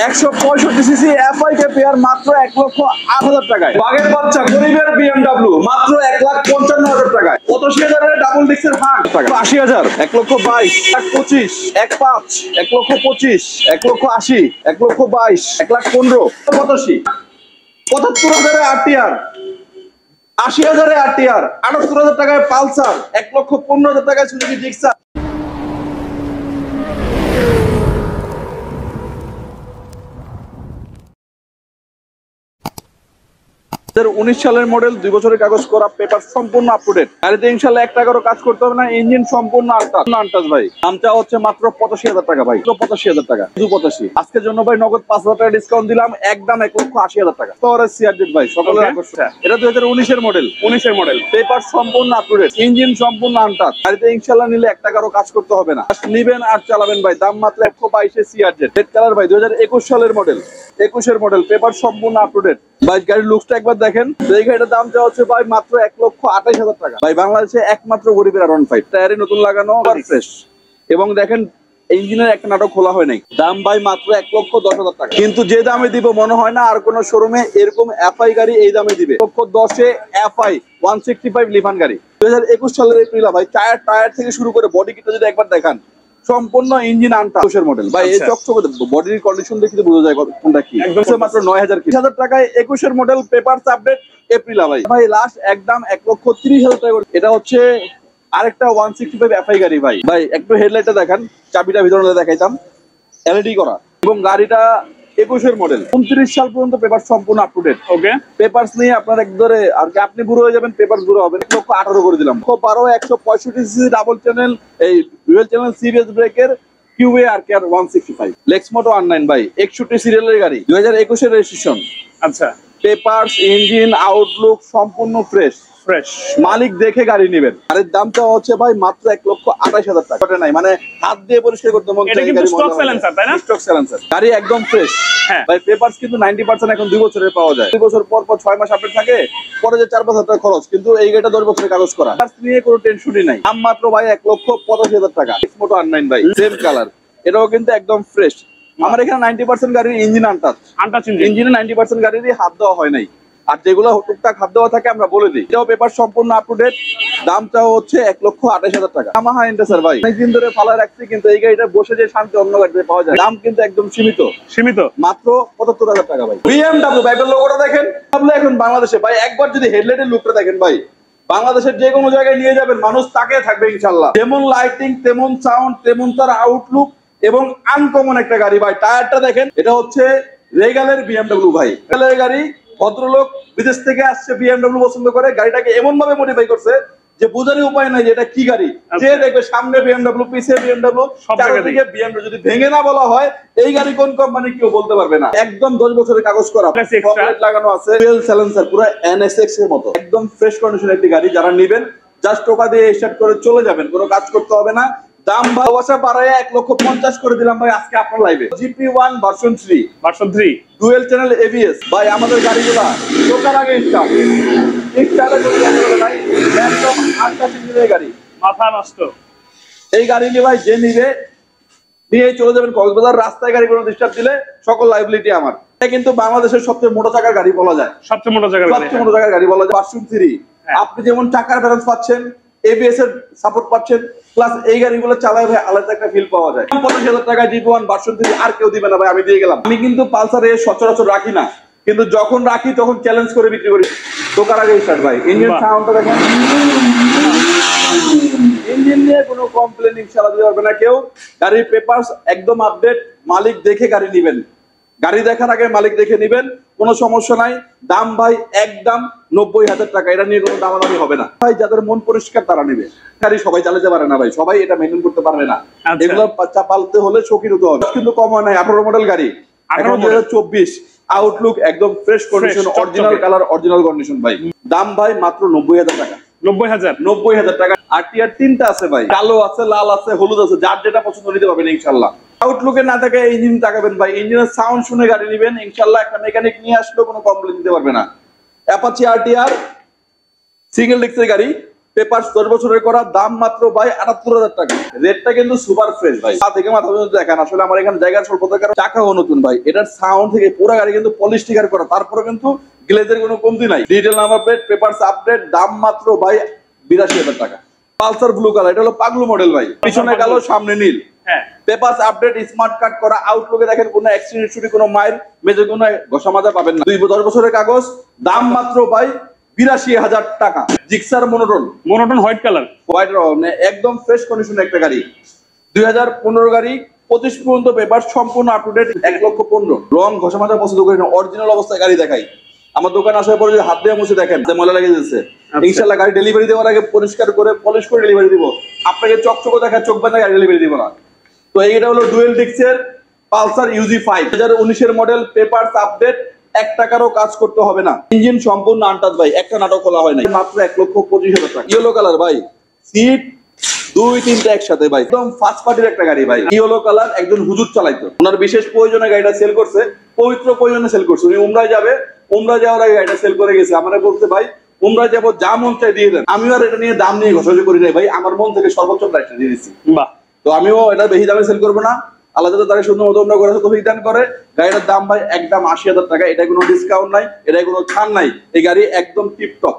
165 CC এফআইকে pair মাত্র 1,08,000 টাকায়। বাগের বাচ্চা গরিবের বিএমডব্লিউ মাত্র 1,55,000 টাকায়। 85,000 এর ডাবল ডিক্সের হান্ট 80,000, 1,22,000, 1,25,000, 1,05,000, 1,25,000, 1,80,000, 1,22,000, 1,15,000, 85,000, 75,000 আরটিআর, 80,000 আরটিআর, 78,000 টাকায় পালসার, 1,15,000 টাকায় সুজুকি জিক্সার। 2019 সালের মডেল, 2 বছরের কাগজ করা, পেপার সম্পূর্ণ আপ টু ডেট। গাড়িতে ইনশাআল্লাহ 1 টাকারও কাজ করতে হবে না, ইঞ্জিন সম্পূর্ণ আনটাচ ভাই। দামটা হচ্ছে মাত্র 85,000 টাকা ভাই, 85,000 টাকা, 85,000। আজকের জন্য ভাই নগদ 5,000 টাকা ডিসকাউন্ট দিলাম, একদম 1,80,000 টাকা। স্টোরেজ সিআরজেড ভাই, সকলের আকর্ষণ। এটা 2019 এর মডেল, 19 এর মডেল, পেপার সম্পূর্ণ আপ টু ডেট, ইঞ্জিন সম্পূর্ণ আনটাচ। গাড়িতে ইনশাআল্লাহ নিলে 1 টাকারও কাজ করতে হবে না, নিবেন আর চালাবেন ভাই। দাম মাত্র 122,000 সিআরজেড, রেড কালার ভাই, 2021 সালের মডেল, 21 এর মডেল, পেপার সম্পূর্ণ আপ টু ডেট ভাই। গাড়ির লুকসটা একবার দেখেন। এই গাড়িটার দাম চাওয়া হচ্ছে ভাই মাত্র 1,28,000 টাকা ভাই। বাংলাদেশে একমাত্র গরিবের R15, টায়ারে নতুন লাগানো, ফ্রেশ, এবং দেখেন ইঞ্জিনের একটা নাটক খোলা হয় নাই। দাম ভাই মাত্র 1,10,000 টাকা। কিন্তু যে দামে দিব মনে হয় না আর কোন শোরুমে এরকম এফআই গাড়ি এই দামে দিবে। 1,10,000 এফআই 165 লিফান গাড়ি, 2021 সালের এপ্রিল ভাই। টায়ার থেকে শুরু করে বডি কিটটা যদি একবার দেখান, সম্পূর্ণ ইঞ্জিন আনটাচ মডেল ভাই। এই চকচকে বডির কন্ডিশন দেখে বোঝা যায় কোনটা কি। মাত্র 9,000 টাকায় 21 এর মডেল, পেপারস আপডেট, এপ্রিল ভাই। ভাই লাস্ট একদম 1,30,000 টাকা। এটা হচ্ছে আরেকটা 165 এফআই গাড়ি ভাই। ভাই একটু হেডলাইটটা দেখান, চাবিটা ভিতরে দেখাইতাম, এলইডি করা, এবং গাড়িটা 21 এর মডেল, 29 সাল পর্যন্ত পেপার সম্পূর্ণ up to date. Okay, papers নিয়ে আপনার একদরে আর কি আপনি বুড়ো হয়ে যাবেন, পেপার বুড়ো হবে। 1,18,000 করে দিলাম। 12 165 সিসি ডাবল চ্যানেল, এই ডুয়াল চ্যানেল সিবিএস ব্রেকের কিউএ আরকেআর 165 লেক্সমোটো R9 ভাই, 61 সিরিয়ালের গাড়ি, 2021 এর রেজিস্ট্রেশন। আচ্ছা, পেপারস, ইঞ্জিন, আউটলুক সম্পূর্ণ ফ্রেশ। মালিক দেখে গাড়ি নেবেন। গাড়ির দামটা হচ্ছে ভাই মাত্র 1,28,000 টাকা। ওটা নাই মানে হাত দিয়ে পরিষ্কার করতে মন চায়। গাড়ি স্টক সাইলেন্সার, তাই না? স্টক সাইলেন্সার, গাড়ি একদম ফ্রেশ। ভাই পেপারস কিন্তু 90% এখন 2 বছরের পাওয়া যায়। 2 বছর পর 6 মাস আপডেট থাকে, পরে যে 4,000 টাকা খরচ। কিন্তু এই গাড়িটা 10 বছরের কাগজ করা, পেপারস নিয়ে কোনো টেনশনই নাই। দাম মাত্র ভাই 1,85,000 টাকা। লেক্সমোটো R9 ভাই, সেম কালার, এটাও কিন্তু একদম ফ্রেশ। আমার এখানে 90% গাড়ির ইঞ্জিন আনটাচ, ইঞ্জিনে 90% গাড়িরই হাত দেওয়া হয় নাই। আর যেগুলো টুকটাক হাত দেওয়া থাকে আমরা বলে দিই। এটাও পেপার সম্পূর্ণ আপ টু ডেট। দামটাও হচ্ছে 1,28,000 টাকা। আমাহা ইন্টারসার ভাই, অনেকদিন ধরে ফালায় রাখছি, কিন্তু এই গাড়িটা বসে যে শান্তি অন্য গাড়িতে পাওয়া যায়। দাম কিন্তু একদম সীমিত, মাত্র 75,000 টাকা ভাই। বিএমডব্লিউ ভাই, লোগোটা দেখেন। এখন বাংলাদেশে ভাই একবার যদি হেডলাইটের লুকটা দেখেন ভাই, বাংলাদেশের যে কোনো জায়গায় নিয়ে যাবেন মানুষ তাকিয়ে থাকবে ইনশাল্লাহ। যেমন লাইটিং, তেমন সাউন্ড, তেমন তার আউটলুক, এবং আনকমন একটা গাড়ি ভাই। টায়ারটা দেখেন, এটা হচ্ছে রেগালের বিএমডব্লিউ ভাই। রেগালের গাড়ি, ভদ্রলোক বিদেশ থেকে আসছে, বিএমডব্লিউ পছন্দ করে, গাড়িটাকে এমন ভাবে মডিফাই করছে যে বোঝারই উপায় নাই যে এটা কি গাড়ি। যে দেখবে সামনে বিএমডব্লিউ, পিছে বিএমডব্লিউ, চারদিকে বিএমডব্লিউ। যদি ভেঙে না বলা হয় এই গাড়ি কোন কোম্পানি কেউ বলতে পারবে না। একদম 10 বছরের কাগজ করা, ফগলাইট লাগানো আছে, ডুয়াল সাইলেন্সার, পুরো এনএসএক্স এর মতো, একদম ফ্রেশ কন্ডিশনের একটি গাড়ি। যারা নেবেন জাস্ট টোকা দিয়ে স্টার্ট করে চলে যাবেন, কোনো কাজ করতে হবে না। দাম ভালোবাসা বাড়ায় 1,50,000 করে দিলাম ভাই আজকে আপনার লাইভে। GP1 version 3 dual channel ABS ভাই। আমাদের গাড়িগুলা টোকার আগে স্টার্টে চলে যাবে ভাই, একদম আনটাচ ইঞ্জিনের গাড়ি, মাথা নষ্ট। এই গাড়ি নিয়ে ভাই যে নিবে নিয়ে চলে যাবেন কক্সবাজার। রাস্তায় গাড়ি কোনো ডিস্টার্ব দিলে সকল লাইবিলিটি আমার। এটা কিন্তু বাংলাদেশের সবচেয়ে মোটা চাকার গাড়ি বলা যায়, সবচেয়ে মোটা চাকার গাড়ি বলা যায় ভার্সন 3। আপনি যেমন চাকার ব্যালেন্স পাচ্ছেন, এবিএস এর সাপোর্ট পাচ্ছেন, প্লাস এই গাড়িগুলো চালায় ভাই আলাদা একটা ফিল পাওয়া যায়। 85,000 টাকা GP1 ভার্সন 3 আর কেউ দিবে না ভাই, আমি দিয়ে গেলাম। আমি কিন্তু পালসারে সচরাচর রাখি না, কিন্তু যখন রাখি তখন চ্যালেঞ্জ করে বিক্রি করি। টোকার আগে স্টার্ট ভাই। ইঞ্জিন সাউন্ডটা দেখেন, ইঞ্জিন নিয়ে কোনো কমপ্লেন ইনশাআল্লাহ দিতে পারবে না কেউ। গাড়ির পেপারস একদম আপডেট, মালিক দেখে গাড়ি নেবেন। গাড়ি দেখার আগে মালিক দেখে নেবেন, কোনো সমস্যা নাই। দাম ভাই একদম 90,000 টাকা। এটা নিয়ে কোনো দামাদামি হবে না ভাই। যাদের মন পরিষ্কার তারা নেবে। গাড়ি সবাই চালাতে পারে না ভাই, সবাই এটা মেনটেন করতে পারবে না। এগুলো পালতে হলে শৌখিন হতে হবে। কিন্তু কম হয় নাই, 18 মডেল গাড়ি, 2024, আউটলুক একদম fresh condition, original colour, original condition ভাই। দাম ভাই মাত্র 90,000 টাকা। 90,000 টাকা। আরটিআর 3টা আছে ভাই, কালো আছে, লাল আছে, হলুদ আছে, যার যেটা পছন্দ নিতে পারবেন ইনশাআল্লাহ। আউটলুকে না থাকে ইঞ্জিন তাকাবেন ভাই, ইঞ্জিনের সাউন্ড শুনে গাড়ি নেবেন ইনশাআল্লাহ। একটা মেকানিক নিয়ে আসলেও কোনো কমপ্লেন দিতে পারবে না। অ্যাপাচি আরটিআর সিঙ্গেল ডিস্কের গাড়ি, পেপার 10 বছরের করা, দাম মাত্র ভাই 78,000 টাকা। রেটটা কিন্তু সুপার ফ্রেশ ভাই, পা থেকে মাথা পর্যন্ত দেখেন। আসলে আমার এখানে জায়গার স্বল্পতার কারণে চাকাও নতুন ভাই। এটার সাউন্ড থেকে পুরো গাড়ি কিন্তু পলিশ স্টিকার করা, তারপরে কিন্তু গ্লেজের কোনো কমতি নাই। Detail number plate, papers update, দাম মাত্র ভাই 82,000 টাকা। পালসার ব্লু কালার, এটা হলো পাগলু মডেল ভাই, পিছনে কালো সামনে নীল। হ্যাঁ, পেপারস আপডেট, স্মার্ট কার্ড করা, আউটলুকে দেখেন কোনো অ্যাক্সিডেন্ট হিস্টরি, কোনো মায়ের মেজে কোনো ঘষা মাজা পাবেন না। 10 বছরের কাগজ, দাম মাত্র ভাই 82,000 টাকা। Gixxer monotone white colour, white, মানে একদম ফ্রেশ কন্ডিশনের একটা গাড়ি। 2015 গাড়ি, 25 পর্যন্ত পেপার সম্পূর্ণ আপ টু ডেট। 1,15,000। রং ঘষা মাজা পছন্দ করি না, অরিজিনাল অবস্থায় গাড়ি দেখাই। আমার দোকান আসার পরে যদি হাত দিয়ে মুছে দেখেন যে ময়লা লেগে যাচ্ছে, ইনশাআল্লাহ গাড়ি ডেলিভারি দেওয়ার আগে পরিষ্কার করে পলিশ করে ডেলিভারি দিব। আপনাকে চকচকে দেখা চোখ বাঁধা গাড়ি ডেলিভারি দিব না। তো এইটা হলো ডুয়েল ডিক্সের Pulsar UG 5, 2019 model, papers update, 1 টাকারও কাজ করতে হবে না। ইঞ্জিন সম্পূর্ণ আনটাচ ভাই, একটা নাটক খোলা হয় না। মাত্র 1,25,000 টাকা। ইয়েলো কালার ভাই, সিট 2-3টা একসাথে ভাই, একদম ফার্স্ট পার্টির একটা গাড়ি ভাই। ইয়েলো কালার, একজন হুজুর চালাইতো, ওনার বিশেষ প্রয়োজনে গাড়িটা সেল করছে, পবিত্র প্রয়োজনে সেল করছে। উনি উমরায় যাবে, উমরায় যাওয়ার আগে গাড়িটা সেল করে গেছে। আমারে বলতে ভাই উমরায় যাবো, যা মন চাই দিয়ে দেন। আমিও আর এটা নিয়ে দাম নিয়ে ঘষাঘষি করি নাই ভাই, আমার মন থেকে সর্বোচ্চ প্রাইসটা দিয়ে দিচ্ছি। বাহ। তো আমিও এটা বেশি দামে সেল করবো না। আল্লাহ যাতে তাকে সুন্দর মতো আমরা করে তৌফিক দান করে। গাড়িটার দাম ভাই একদম 80,000 টাকা। এটা কোনো ডিসকাউন্ট নাই, এটা কোনো ছাড় নাই। এই গাড়ি একদম টিপটপ।